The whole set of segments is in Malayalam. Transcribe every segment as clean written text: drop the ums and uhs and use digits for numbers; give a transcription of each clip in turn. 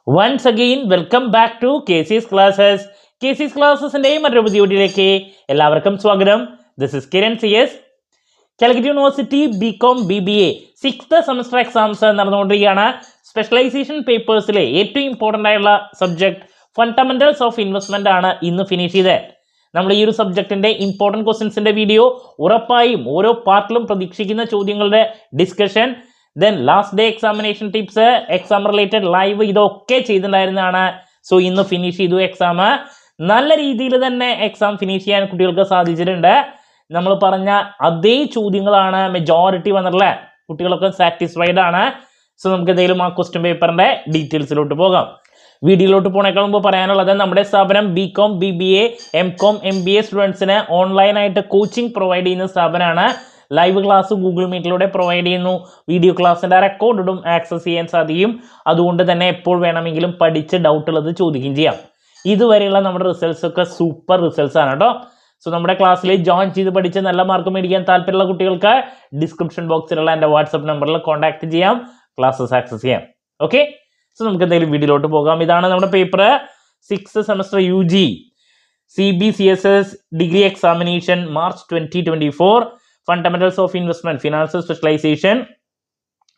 Once again, welcome back to KC's Classes. KC's Classes-ന്റെ മറ്റൊരു പുതിയ വീഡിയോയിലേക്ക് എല്ലാവർക്കും സ്വാഗതം. This is Kiran CS. Calicut university BCom BBA 6th semester exams നടന്നുകൊണ്ടിരിക്കുകയാണ്. സ്പെഷ്യലൈസേഷൻ പേപ്പേഴ്സിലെ ഏറ്റവും ഇമ്പോർട്ടൻ്റ് ആയുള്ള സബ്ജക്ട് ഫണ്ടമെന്റൽസ് ഓഫ് ഇൻവെസ്റ്റ്മെന്റ് ആണ് ഇന്ന് ഫിനിഷ് ചെയ്തത്. നമ്മൾ ഈ ഒരു സബ്ജക്റ്റിന്റെ ഇമ്പോർട്ടൻറ്റ് ക്വസ്റ്റ്യൻസിന്റെ വീഡിയോ ഉറപ്പായും ഓരോ പാർട്ടിലും പ്രതീക്ഷിക്കുന്ന ചോദ്യങ്ങളുടെ discussion, then last day examination tips, exam related live, ഇതൊക്കെ ചെയ്തിട്ടുണ്ടായിരുന്നതാണ്. സോ ഇന്ന് ഫിനിഷ് ചെയ്തു എക്സാം. നല്ല രീതിയിൽ തന്നെ എക്സാം ഫിനിഷ് ചെയ്യാൻ കുട്ടികൾക്ക് സാധിച്ചിട്ടുണ്ട്. നമ്മൾ പറഞ്ഞ അതേ ചോദ്യങ്ങളാണ് മെജോറിറ്റി വന്നിട്ടുള്ളത്. കുട്ടികളൊക്കെ സാറ്റിസ്ഫൈഡ് ആണ്. സോ നമുക്ക് എന്തെങ്കിലും ആ ക്വസ്റ്റ്യൻ പേപ്പറിന്റെ ഡീറ്റെയിൽസിലോട്ട് പോകാം. വീഡിയോയിലോട്ട് പോണേക്കാൾ മുമ്പ് പറയാനുള്ളത്, നമ്മുടെ സ്ഥാപനം BCom BBA MCom MBA സ്റ്റുഡൻസിന് ഓൺലൈനായിട്ട് കോച്ചിങ് പ്രൊവൈഡ് ചെയ്യുന്ന സ്ഥാപനമാണ്. ലൈവ് ക്ലാസ് ഗൂഗിൾ മീറ്റിലൂടെ പ്രൊവൈഡ് ചെയ്യുന്നു. വീഡിയോ ക്ലാസ്സിൻ്റെ റെക്കോർഡും ആക്സസ് ചെയ്യാൻ സാധിക്കും. അതുകൊണ്ട് തന്നെ എപ്പോൾ വേണമെങ്കിലും പഠിച്ച് ഡൗട്ട് ഉള്ളത് ചോദിക്കുകയും ചെയ്യാം. ഇതുവരെയുള്ള നമ്മുടെ റിസൾട്ട്സ് ഒക്കെ സൂപ്പർ റിസൾട്ട്സ് ആണ് കേട്ടോ. സോ നമ്മുടെ ക്ലാസ്സിൽ ജോയിൻ ചെയ്ത് പഠിച്ച് നല്ല മാർക്ക് മേടിക്കാൻ താല്പര്യമുള്ള കുട്ടികൾക്ക് ഡിസ്ക്രിപ്ഷൻ ബോക്സിലുള്ള എൻ്റെ വാട്സപ്പ് നമ്പറിൽ കോൺടാക്ട് ചെയ്യാം, ക്ലാസ്സസ് ആക്സസ് ചെയ്യാം. ഓക്കെ, സോ നമുക്ക് എന്തെങ്കിലും വീഡിയോയിലോട്ട് പോകാം. ഇതാണ് നമ്മുടെ paper 6th semester UG CBCSS degree examination March 2024. Fundamentals of Investment, Financial Specialization,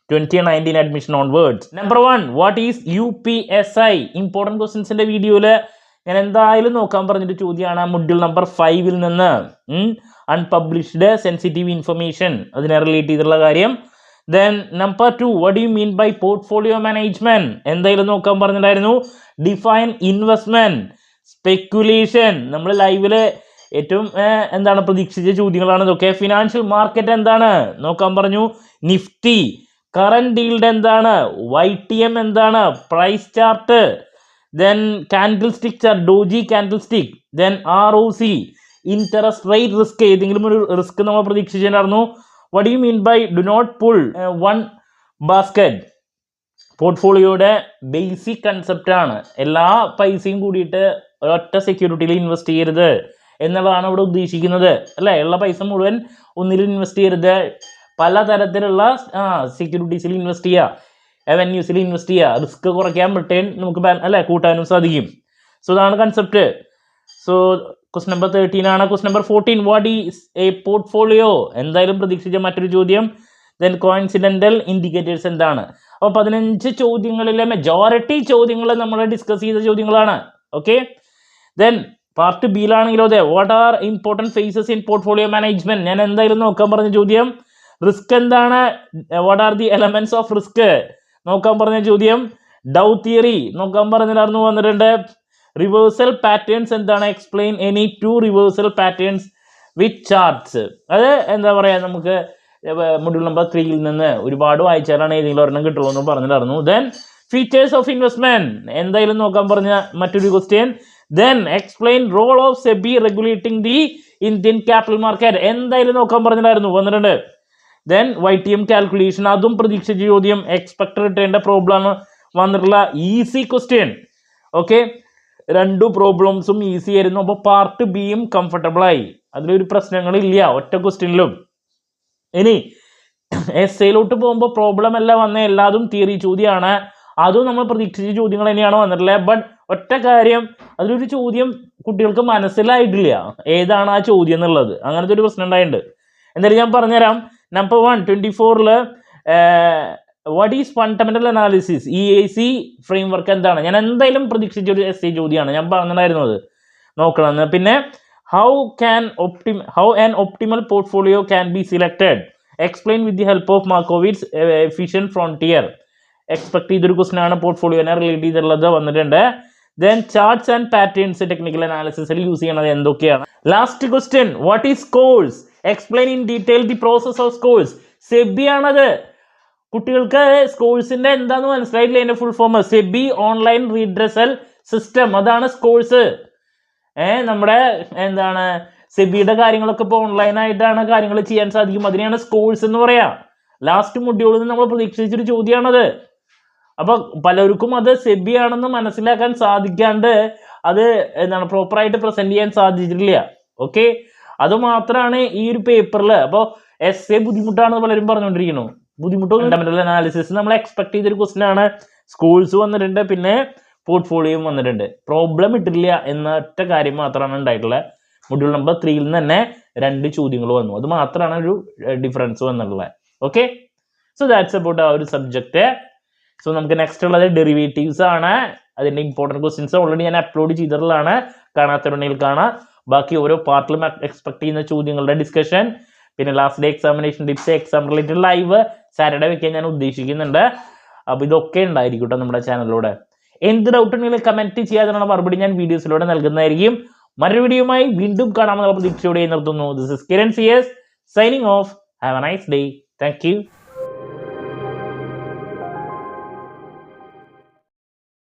2019 admission onwards. Number 1, what is UPSI? Important questions in the video. ഞാൻ എന്തായാലും നോക്കാൻ പറഞ്ഞിട്ട് ചോദ്യമാണ് മൊഡ്യൂൾ നമ്പർ 5 നിന്ന്. അൺപബ്ലിഷ്ഡ് സെൻസിറ്റീവ് ഇൻഫർമേഷൻ, അതിനെ റിലേറ്റ് ചെയ്തിട്ടുള്ള കാര്യം. Then number 2, what do you mean by portfolio management? എന്തായാലും നോക്കാൻ പറഞ്ഞിട്ടുണ്ടായിരുന്നു. ഡിഫൈൻ ഇൻവെസ്റ്റ്മെന്റ്, സ്പെക്കുലേഷൻ, നമ്മൾ ലൈവില് ഏറ്റവും എന്താണ് പ്രതീക്ഷിച്ച ചോദ്യങ്ങളാണ് ഇതൊക്കെ. ഫിനാൻഷ്യൽ മാർക്കറ്റ് എന്താണ് നോക്കാൻ പറഞ്ഞു. നിഫ്റ്റി, കറന്റ് ഈൽഡ് എന്താണ്, YTM എന്താണ്, price chart, then candle stick chart, doji candle stick, then ROC, interest rate risk, ഏതെങ്കിലും ഒരു റിസ്ക് നമ്മൾ പ്രതീക്ഷിച്ചിട്ടുണ്ടായിരുന്നു. What do you mean by do not pull one basket? പോർട്ട്ഫോളിയോയുടെ ബേസിക് കൺസെപ്റ്റ് ആണ് എല്ലാ പൈസയും കൂടിയിട്ട് ഒരൊറ്റ സെക്യൂരിറ്റിയിൽ ഇൻവെസ്റ്റ് ചെയ്യരുത് എന്നുള്ളതാണ് ഇവിടെ ഉദ്ദേശിക്കുന്നത്, അല്ലേ? ഉള്ള പൈസ മുഴുവൻ ഒന്നിൽ ഇൻവെസ്റ്റ് ചെയ്യരുത്, പലതരത്തിലുള്ള സെക്യൂരിറ്റീസിൽ ഇൻവെസ്റ്റ് ചെയ്യുക, അവന്യൂസിൽ ഇൻവെസ്റ്റ് ചെയ്യുക. റിസ്ക് കുറയ്ക്കാൻ റിട്ടേൺ നമുക്ക് അല്ലേ കൂട്ടാനും സാധിക്കും. സോ ഇതാണ് കൺസെപ്റ്റ്. സോ ക്വസ്റ്റ്യൻ നമ്പർ 13 ആണ്. Question number 14, what is A portfolio? എന്തായാലും പ്രതീക്ഷിച്ച മറ്റൊരു ചോദ്യം. ദെൻ കോയിൻസിഡന്റൽ ഇൻഡിക്കേറ്റേഴ്സ് എന്താണ്? അപ്പോൾ 15 ചോദ്യങ്ങളിലെ മെജോറിറ്റി ചോദ്യങ്ങൾ നമ്മൾ ഡിസ്കസ് ചെയ്ത ചോദ്യങ്ങളാണ്. ഓക്കെ, ദെൻ പാർട്ട് ബിയിലാണെങ്കിലോ അതെ, what are important phases in portfolio management? ഞാൻ എന്തായാലും നോക്കാൻ പറഞ്ഞ ചോദ്യം. റിസ്ക് എന്താണ്? What are the elements of risk നോക്കാൻ പറഞ്ഞ ചോദ്യം. ഡൗ തിയറി നോക്കാൻ പറഞ്ഞിട്ടായിരുന്നു വന്നിട്ടുണ്ട്. റിവേഴ്സൽ പാറ്റേൺസ് എന്താണ്? Explain any 2 reversal patterns with charts. അത് എന്താ പറയുക, നമുക്ക് മൊഡ്യൂൾ നമ്പർ 3 നിന്ന് ഒരുപാട് വായിച്ചാലാണ് ഏതെങ്കിലും ഒരെണ്ണം കിട്ടുള്ളൂ എന്ന് പറഞ്ഞിട്ടായിരുന്നു. ദെൻ ഫീച്ചേഴ്സ് ഓഫ് ഇൻവെസ്റ്റ്മെന്റ് എന്തായാലും നോക്കാൻ പറഞ്ഞ മറ്റൊരു question. Then explain role of SEBI regulating the Indian capital market. എന്തായാലും നോക്കാൻ പറഞ്ഞിട്ടായിരുന്നു വന്നിട്ടുണ്ട്. Then YTM calculation, അതും പ്രതീക്ഷിച്ച ചോദ്യം. എക്സ്പെക്ട് റിട്ടേണിന്റെ പ്രോബ്ലം വന്നിട്ടുള്ള ഈസി ക്വസ്റ്റ്യൻ. ഓക്കെ, 2 പ്രോബ്ലംസും ഈസി ആയിരുന്നു. അപ്പോൾ പാർട്ട് ബിയും കംഫർട്ടബിൾ ആയി, അതിലൊരു പ്രശ്നങ്ങളില്ല ഒറ്റ ക്വസ്റ്റ്യനിലും. ഇനി എസ്സേയിലോട്ട് പോകുമ്പോൾ പ്രോബ്ലം എല്ലാം വന്ന എല്ലാതും തിയറി ചോദ്യമാണ്. അതും നമ്മൾ പ്രതീക്ഷിച്ച ചോദ്യങ്ങൾ തന്നെയാണ് വന്നിട്ടുള്ളത്. ബട്ട് ഒറ്റ കാര്യം, അതിലൊരു ചോദ്യം കുട്ടികൾക്ക് മനസ്സിലായിട്ടില്ല ഏതാണ് ആ ചോദ്യം എന്നുള്ളത്. അങ്ങനത്തെ ഒരു പ്രശ്നം ഉണ്ടായിട്ടുണ്ട്. എന്തായാലും ഞാൻ പറഞ്ഞുതരാം. Number 1, 24 what is fundamental analysis? EAC framework എന്താണ്? ഞാൻ എന്തായാലും പ്രതീക്ഷിച്ച ഒരു essay ചോദ്യമാണ്, ഞാൻ പറഞ്ഞിട്ടുണ്ടായിരുന്നു അത് നോക്കണമെന്ന്. പിന്നെ how an optimal portfolio can be selected? Explain with the help of Markowitz efficient frontier. Expect ചെയ്തൊരു ക്വസ്റ്റൻ ആണ്, പോർട്ട്ഫോളിയോനെ റിലേറ്റ് ചെയ്തിട്ടുള്ളത് വന്നിട്ടുണ്ട്. Then charts and patterns technical അനാലിസിസിൽ യൂസ് ചെയ്യണത് എന്തൊക്കെയാണ്? Last question, what is SCORES? Explain in detail the process of SCORES. SEBI ആണത്. കുട്ടികൾക്ക് സ്കോഴ്സിന്റെ എന്താന്ന് മനസ്സിലായിട്ടില്ല, അതിന്റെ full form. SEBI online redressal system, അതാണ് സ്കോഴ്സ്. നമ്മുടെ എന്താണ് സെബിയുടെ കാര്യങ്ങളൊക്കെ ഇപ്പോൾ ഓൺലൈനായിട്ടാണ് കാര്യങ്ങൾ ചെയ്യാൻ സാധിക്കും, അതിനെയാണ് സ്കോഴ്സ് എന്ന് പറയാ. ലാസ്റ്റ് മൊഡ്യൂളിൽ നിന്ന് നമ്മൾ പ്രതീക്ഷിച്ചൊരു ചോദ്യമാണത്. അപ്പൊ പലർക്കും അത് സെബി ആണെന്ന് മനസ്സിലാക്കാൻ സാധിക്കാണ്ട് അത് എന്താണ് പ്രോപ്പറായിട്ട് പ്രസന്റ് ചെയ്യാൻ സാധിച്ചിട്ടില്ല. ഓക്കെ, അത് മാത്രമാണ് ഈ ഒരു പേപ്പറിൽ. അപ്പോൾ essay ബുദ്ധിമുട്ടാണെന്ന് പലരും പറഞ്ഞുകൊണ്ടിരിക്കുന്നു. ബുദ്ധിമുട്ടും ഫണ്ടമെന്റൽ അനാലിസിസ് നമ്മൾ എക്സ്പെക്ട് ചെയ്തൊരു ക്വസ്റ്റൻ ആണ്. സ്കൂൾസ് വന്നിട്ടുണ്ട്, പിന്നെ പോർട്ട്ഫോളിയോയും വന്നിട്ടുണ്ട്. പ്രോബ്ലം ഇട്ടില്ല എന്ന ഒറ്റ കാര്യം മാത്രമാണ് ഉണ്ടായിട്ടുള്ളത്. മൊഡ്യൂൾ നമ്പർ 3യിൽ നിന്ന് തന്നെ 2 ചോദ്യങ്ങൾ വന്നു. അത് മാത്രമാണ് ഒരു ഡിഫറൻസ് വന്നിട്ടുള്ളത്. ഓക്കെ, സോ ദാറ്റ്സ് അബൌട്ട് ആ ഒരു സബ്ജക്റ്റ്. സോ നമുക്ക് നെക്സ്റ്റ് ഉള്ളത് ഡെറിവേറ്റീവ്സ് ആണ്. അതിൻ്റെ ഇമ്പോർട്ടൻറ്റ് ക്വസ്റ്റ്യൻസ് ഓൾറെഡി ഞാൻ അപ്ലോഡ് ചെയ്തിട്ടുള്ളതാണ്, കാണാത്തവരുണ്ടെങ്കിൽ കാണാം. ബാക്കി ഓരോ പാർട്ടിലും എക്സ്പെക്ട് ചെയ്യുന്ന ചോദ്യങ്ങളുടെ ഡിസ്കഷൻ, പിന്നെ last day examination tips, exam related live Saturday വെക്കാൻ ഞാൻ ഉദ്ദേശിക്കുന്നുണ്ട്. അപ്പോൾ ഇതൊക്കെ ഉണ്ടായിരിക്കും കേട്ടോ നമ്മുടെ ചാനലിലൂടെ. എന്ത് ഡൗട്ട് ഉണ്ടെങ്കിലും കമൻറ്റ് ചെയ്യാതിനുള്ള മറുപടി ഞാൻ വീഡിയോസിലൂടെ നൽകുന്നതായിരിക്കും. മറ്റൊരു വീഡിയോയുമായി വീണ്ടും കാണാമെന്നുള്ള പ്രതീക്ഷയോടെ നിർത്തുന്നു. This is Kiran CS signing off. Have a nice day. Thank U.